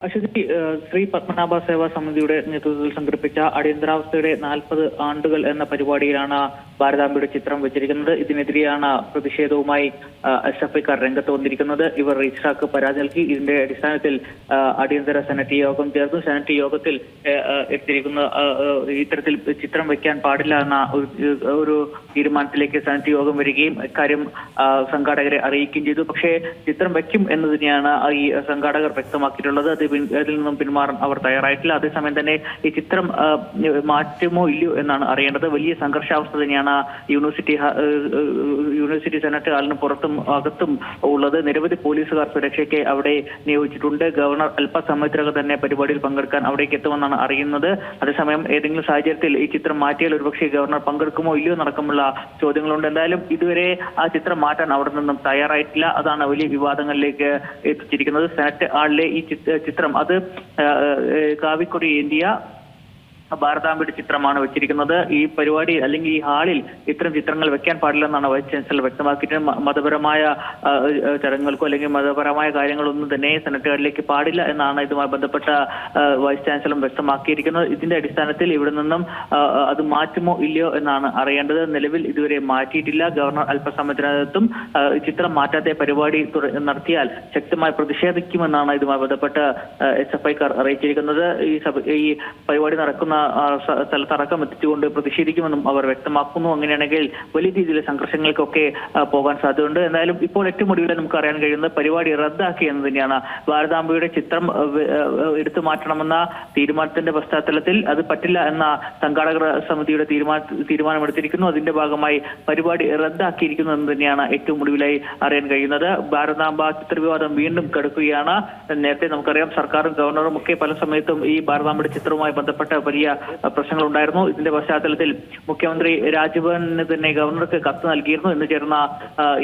അശ്വതി, ശ്രീ പത്മനാഭ സേവാ സമിതിയുടെ നേതൃത്വത്തിൽ സംഘടിപ്പിച്ച അടിയന്തരാവസ്ഥയുടെ 40 ആണ്ടുകൾ എന്ന പരിപാടിയിലാണ് ഭാരതാംബയുടെ ചിത്രം വെച്ചിരിക്കുന്നത്. ഇതിനെതിരെയാണ് പ്രതിഷേധവുമായി SFIക്കാർ രംഗത്ത് വന്നിരിക്കുന്നത്. ഇവർ രജിസ്ട്രാർക്ക് പരാതി നൽകി. ഇതിന്റെ അടിസ്ഥാനത്തിൽ അടിയന്തര സെനറ്റ് യോഗം ചേർന്നു. സെനറ്റ് യോഗത്തിൽ എത്തിയിരിക്കുന്ന ഇത്തരത്തിൽ ചിത്രം വെക്കാൻ പാടില്ല എന്ന ഒരു തീരുമാനത്തിലേക്ക് സെനറ്റ് യോഗം വരികയും ഇക്കാര്യം സംഘാടകരെ അറിയിക്കുകയും ചെയ്തു. പക്ഷേ ചിത്രം വെക്കും എന്ന് തന്നെയാണ് ഈ സംഘാടകർ വ്യക്തമാക്കിയിട്ടുള്ളത്. അതിൽ നിന്നും പിന്മാറാൻ അവർ തയ്യാറായിട്ടില്ല. അതേസമയം തന്നെ ഈ ചിത്രം മാറ്റുമോ ഇല്ലയോ എന്നാണ് അറിയേണ്ടത്. വലിയ സംഘർഷാവസ്ഥ തന്നെയാണ് യൂണിവേഴ്സിറ്റി സെനറ്റ് ഹാളിന് പുറത്തും അകത്തും ഉള്ളത്. നിരവധി പോലീസുകാർ സുരക്ഷയ്ക്ക് അവിടെ നിയോഗിച്ചിട്ടുണ്ട്. ഗവർണർ അല്പസമയത്തിനകം തന്നെ പരിപാടിയിൽ പങ്കെടുക്കാൻ അവിടേക്ക് എത്തുമെന്നാണ് അറിയുന്നത്. അതേസമയം ഏതെങ്കിലും സാഹചര്യത്തിൽ ഈ ചിത്രം മാറ്റിയാൽ ഒരുപക്ഷെ ഗവർണർ പങ്കെടുക്കുമോ ഇല്ലയോ എന്നടക്കമുള്ള ചോദ്യങ്ങളുണ്ട്. എന്തായാലും ഇതുവരെ ആ ചിത്രം മാറ്റാൻ അവിടെ നിന്നും തയ്യാറായിട്ടില്ല. അതാണ് വലിയ വിവാദങ്ങളിലേക്ക് എത്തിച്ചിരിക്കുന്നത്. സെനറ്റ് ഹാളിലെ ഈ ചിത്രം അത് കാവിക്കൊടി ഏന്തിയ ഭാരതാംബയുടെ ചിത്രമാണ് വെച്ചിരിക്കുന്നത്. ഈ പരിപാടി അല്ലെങ്കിൽ ഈ ഹാളിൽ ഇത്തരം ചിത്രങ്ങൾ വെക്കാൻ പാടില്ലെന്നാണ് വൈസ് ചാൻസലർ വ്യക്തമാക്കിയിട്ട് മതപരമായ ചടങ്ങുകൾക്കോ അല്ലെങ്കിൽ മതപരമായ കാര്യങ്ങളൊന്നും തന്നെ സെനറ്റ് ഹാളിലേക്ക് പാടില്ല എന്നാണ് ഇതുമായി ബന്ധപ്പെട്ട വൈസ് ചാൻസലർ വ്യക്തമാക്കിയിരിക്കുന്നത്. ഇതിന്റെ അടിസ്ഥാനത്തിൽ ഇവിടെ നിന്നും അത് മാറ്റുമോ ഇല്ലയോ എന്നാണ് അറിയേണ്ടത്. നിലവിൽ ഇതുവരെ മാറ്റിയിട്ടില്ല. ഗവർണർ അല്പസമയത്തിനകത്തും ചിത്രം മാറ്റാത്ത പരിപാടി നടത്തിയാൽ ശക്തമായി പ്രതിഷേധിക്കുമെന്നാണ് ഇതുമായി ബന്ധപ്പെട്ട് SFIക്കാർ അറിയിച്ചിരിക്കുന്നത്. ഈ പരിപാടി നടക്കുന്ന സ്ഥലത്തടക്കം എത്തിച്ചുകൊണ്ട് പ്രതിഷേധിക്കുമെന്നും അവർ വ്യക്തമാക്കുന്നു. അങ്ങനെയാണെങ്കിൽ വലിയ രീതിയിലെ സംഘർഷങ്ങൾക്കൊക്കെ പോകാൻ സാധ്യതയുണ്ട്. എന്തായാലും ഇപ്പോൾ ഏറ്റവും ഒടുവിൽ നമുക്ക് അറിയാൻ കഴിയുന്നത് പരിപാടി റദ്ദാക്കി എന്ന് തന്നെയാണ്. ഭാരതാംബയുടെ ചിത്രം എടുത്തു മാറ്റണമെന്ന തീരുമാനത്തിന്റെ പശ്ചാത്തലത്തിൽ അത് പറ്റില്ല എന്ന സംഘാടകർ സമിതിയുടെ തീരുമാനമെടുത്തിരിക്കുന്നു. അതിന്റെ ഭാഗമായി പരിപാടി റദ്ദാക്കിയിരിക്കുന്നു എന്ന് തന്നെയാണ് ഏറ്റവും ഒടുവിലായി അറിയാൻ കഴിയുന്നത്. ഭാരതാംബ ചിത്രവിവാദം വീണ്ടും കടുക്കുകയാണ്. നേരത്തെ നമുക്കറിയാം സർക്കാരും ഗവർണറും ഒക്കെ പല സമയത്തും ഈ ഭാരതാംബയുടെ ചിത്രവുമായി ബന്ധപ്പെട്ട വലിയ പ്രശ്നങ്ങളുണ്ടായിരുന്നു. ഇതിന്റെ പശ്ചാത്തലത്തിൽ മുഖ്യമന്ത്രി രാജ്ഭവനിന് തന്നെ ഗവർണർക്ക് കത്ത് നൽകിയിരുന്നു. ഇന്ന് ചേർന്ന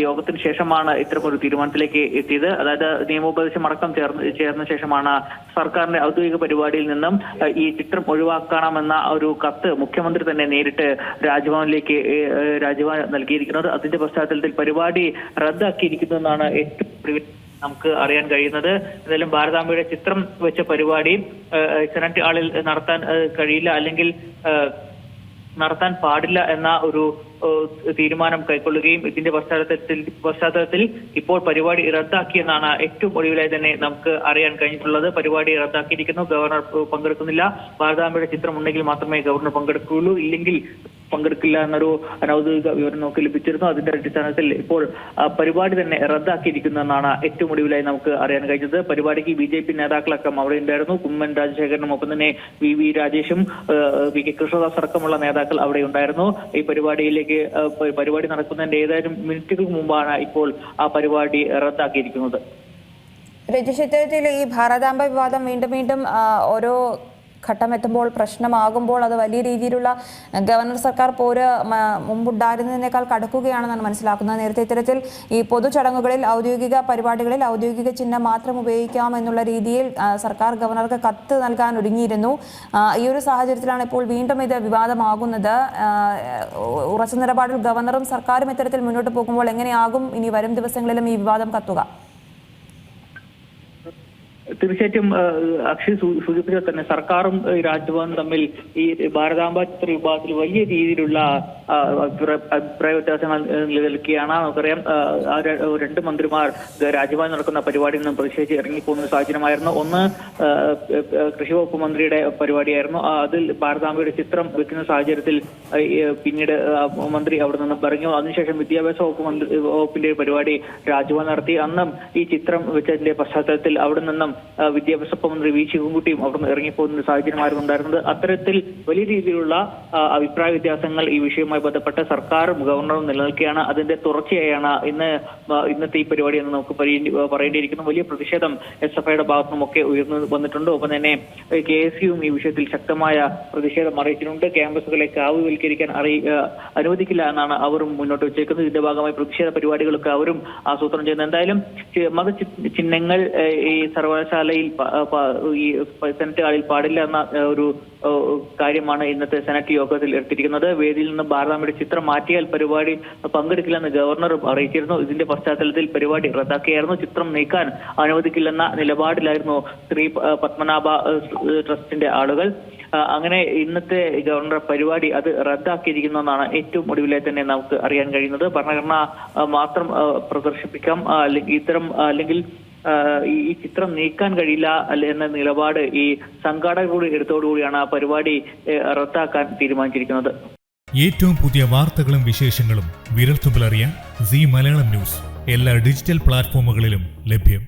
യോഗത്തിന് ശേഷമാണ് ഇത്തരമൊരു തീരുമാനത്തിലേക്ക് എത്തിയത്. അതായത് നിയമോപദേശം അടക്കം ചേർന്ന ശേഷമാണ് സർക്കാരിന്റെ ഔദ്യോഗിക പരിപാടിയിൽ നിന്നും ഈ ചിത്രം ഒഴിവാക്കണമെന്ന ഒരു കത്ത് മുഖ്യമന്ത്രി തന്നെ നേരിട്ട് രാജ്ഭവനിലേക്ക് നൽകിയിരിക്കുന്നത്. അതിന്റെ പശ്ചാത്തലത്തിൽ പരിപാടി റദ്ദാക്കിയിരിക്കുന്നു എന്നാണ് ഏറ്റവും നമുക്ക് അറിയാൻ കഴിയുന്നത്. എന്തായാലും ഭാരതാംബയുടെ ചിത്രം വെച്ച പരിപാടി സെനറ്റ് ഹാളിൽ നടത്താൻ കഴിയില്ല അല്ലെങ്കിൽ നടത്താൻ പാടില്ല എന്ന ഒരു തീരുമാനം കൈക്കൊള്ളുകയും ഇതിന്റെ പശ്ചാത്തലത്തിൽ ഇപ്പോൾ പരിപാടി റദ്ദാക്കിയെന്നാണ് ഏറ്റവും ഒടുവിലായി തന്നെ നമുക്ക് അറിയാൻ കഴിഞ്ഞിട്ടുള്ളത്. പരിപാടി റദ്ദാക്കിയിരിക്കുന്നു. ഗവർണർ പങ്കെടുക്കുന്നില്ല. ഭാരതാംബയുടെ ചിത്രം ഉണ്ടെങ്കിൽ മാത്രമേ ഗവർണർ പങ്കെടുക്കുകയുള്ളൂ, ഇല്ലെങ്കിൽ പങ്കെടുക്കില്ല എന്നൊരു അനൌദ്യോഗിക വിവരം നമുക്ക് ലഭിച്ചിരുന്നു. അതിന്റെ അടിസ്ഥാനത്തിൽ ഇപ്പോൾ പരിപാടി തന്നെ റദ്ദാക്കിയിരിക്കുന്നു എന്നാണ് ഏറ്റവും ഒടുവിലായി നമുക്ക് അറിയാൻ കഴിഞ്ഞത്. പരിപാടിക്ക് BJP നേതാക്കളൊക്കെ അവിടെ ഉണ്ടായിരുന്നു. കുമ്മൻ രാജശേഖരനും ഒപ്പം തന്നെ VV രാജേഷും VK കൃഷ്ണദാസ് അടക്കമുള്ള നേതാക്കൾ അവിടെ ഉണ്ടായിരുന്നു. ഈ പരിപാടി നടക്കുന്നതിന്റെ ഏതാനും മിനിറ്റുകൾക്ക് മുമ്പാണ് ഇപ്പോൾ ആ പരിപാടി റദ്ദാക്കിയിരിക്കുന്നത്. രജീഷ്, ഇത്തരത്തിൽ ഈ ഭാരതാംബ വിവാദം വീണ്ടും ഓരോ ഘട്ടമെത്തുമ്പോൾ പ്രശ്നമാകുമ്പോൾ അത് വലിയ രീതിയിലുള്ള ഗവർണർ സർക്കാർ പോര് മുമ്പുണ്ടായിരുന്നതിനേക്കാൾ കടക്കുകയാണെന്നാണ് മനസ്സിലാക്കുന്നത്. നേരത്തെ ഇത്തരത്തിൽ ഈ പൊതുചടങ്ങുകളിൽ ഔദ്യോഗിക പരിപാടികളിൽ ഔദ്യോഗിക ചിഹ്നം മാത്രം ഉപയോഗിക്കാമെന്നുള്ള രീതിയിൽ സർക്കാർ ഗവർണർക്ക് കത്ത് നൽകാൻ ഒരുങ്ങിയിരുന്നു. ഈ ഒരു സാഹചര്യത്തിലാണ് ഇപ്പോൾ വീണ്ടും ഇത് വിവാദമാകുന്നത്. ഉറച്ച നിലപാടിൽ ഗവർണറും സർക്കാരും ഇത്തരത്തിൽ മുന്നോട്ട് പോകുമ്പോൾ എങ്ങനെയാകും ഇനി വരും ദിവസങ്ങളിലും ഈ വിവാദം കത്തുക? തീർച്ചയായിട്ടും അക്ഷയ് സൂചിപ്പിച്ചാൽ തന്നെ സർക്കാരും രാജ്ഭവനും തമ്മിൽ ഈ ഭാരതാംബ ചിത്ര വിഭാഗത്തിൽ വലിയ രീതിയിലുള്ള അഭിപ്രായ വ്യത്യാസങ്ങൾ നിലനിൽക്കുകയാണ്. നമുക്കറിയാം രണ്ട് മന്ത്രിമാർ രാജ്ഭവൻ നടക്കുന്ന പരിപാടിയിൽ നിന്നും പ്രതിഷേധിച്ച് ഇറങ്ങിപ്പോകുന്ന സാഹചര്യമായിരുന്നു. ഒന്ന് കൃഷി വകുപ്പ് മന്ത്രിയുടെ പരിപാടിയായിരുന്നു. അതിൽ ഭാരതാംബയുടെ ചിത്രം വെക്കുന്ന സാഹചര്യത്തിൽ പിന്നീട് മന്ത്രി അവിടെ നിന്നും പറഞ്ഞു. അതിനുശേഷം വിദ്യാഭ്യാസ വകുപ്പിന്റെ പരിപാടി രാജ്ഭവൻ നടത്തി. അന്നും ഈ ചിത്രം വെച്ചതിന്റെ പശ്ചാത്തലത്തിൽ അവിടെ നിന്നും വിദ്യാഭ്യാസ മന്ത്രി V ശിവൻകുട്ടിയും അവിടെ നിന്ന് ഇറങ്ങിപ്പോകുന്ന സാഹചര്യമായിരുന്നു ഉണ്ടായിരുന്നത്. അത്തരത്തിൽ വലിയ രീതിയിലുള്ള അഭിപ്രായ വ്യത്യാസങ്ങൾ ഈ വിഷയവുമായി ബന്ധപ്പെട്ട് സർക്കാരും ഗവർണറും നിലനിൽക്കുകയാണ്. അതിന്റെ തുടർച്ചയായാണ് ഇന്നത്തെ ഈ പരിപാടി എന്ന് നമുക്ക് പറയേണ്ടിയിരിക്കുന്നു. വലിയ പ്രതിഷേധം SFIയുടെ ഭാഗത്തു നിന്നുമൊക്കെ ഉയർന്നു വന്നിട്ടുണ്ട്. ഒപ്പം തന്നെ KSUവും ഈ വിഷയത്തിൽ ശക്തമായ പ്രതിഷേധം അറിയിച്ചിട്ടുണ്ട്. ക്യാമ്പസുകളെ കാവുവൽക്കരിക്കാൻ അനുവദിക്കില്ല എന്നാണ് അവരും മുന്നോട്ട് വെച്ചേക്കുന്നത്. ഇതിന്റെ ഭാഗമായി പ്രതിഷേധ പരിപാടികളൊക്കെ അവരും ആസൂത്രണം ചെയ്യുന്നത്. എന്തായാലും മതചിഹ്നങ്ങൾ ഈ സർവകലാശാല സർവകലാശാലയിൽ ഈ സെനറ്റ് ഹാളിൽ പാടില്ല എന്ന ഒരു കാര്യമാണ് ഇന്നത്തെ സെനറ്റ് യോഗത്തിൽ എടുത്തിരിക്കുന്നത്. വേദിയിൽ നിന്ന് ഭാരതാംബയുടെ ചിത്രം മാറ്റിയാൽ പരിപാടി പങ്കെടുക്കില്ലെന്ന് ഗവർണറും അറിയിച്ചിരുന്നു. ഇതിന്റെ പശ്ചാത്തലത്തിൽ പരിപാടി റദ്ദാക്കിയായിരുന്നു. ചിത്രം നീക്കാൻ അനുവദിക്കില്ലെന്ന നിലപാടിലായിരുന്നു ശ്രീ പത്മനാഭ ട്രസ്റ്റിന്റെ ആളുകൾ. അങ്ങനെ ഇന്നത്തെ ഗവർണർ പരിപാടി അത് റദ്ദാക്കിയിരിക്കുന്നു എന്നാണ് ഏറ്റവും ഒടുവിലെ തന്നെ നമുക്ക് അറിയാൻ കഴിയുന്നത്. ഭരണഘടന മാത്രം പ്രദർശിപ്പിക്കാം, അല്ലെങ്കിൽ ഈ ചിത്രം നീക്കാൻ കഴിയില്ല എന്ന നിലപാട് ഈ സംഘാടകർ കൂടി എടുത്തോടുകൂടിയാണ് ആ പരിപാടി റദ്ദാക്കാൻ തീരുമാനിച്ചിരിക്കുന്നത്. ഏറ്റവും പുതിയ വാർത്തകളും വിശേഷങ്ങളും വിരൽത്തുമ്പിൽ അറിയാൻ സീ മലയാളം ന്യൂസ് എല്ലാ ഡിജിറ്റൽ പ്ലാറ്റ്ഫോമുകളിലും ലഭ്യം.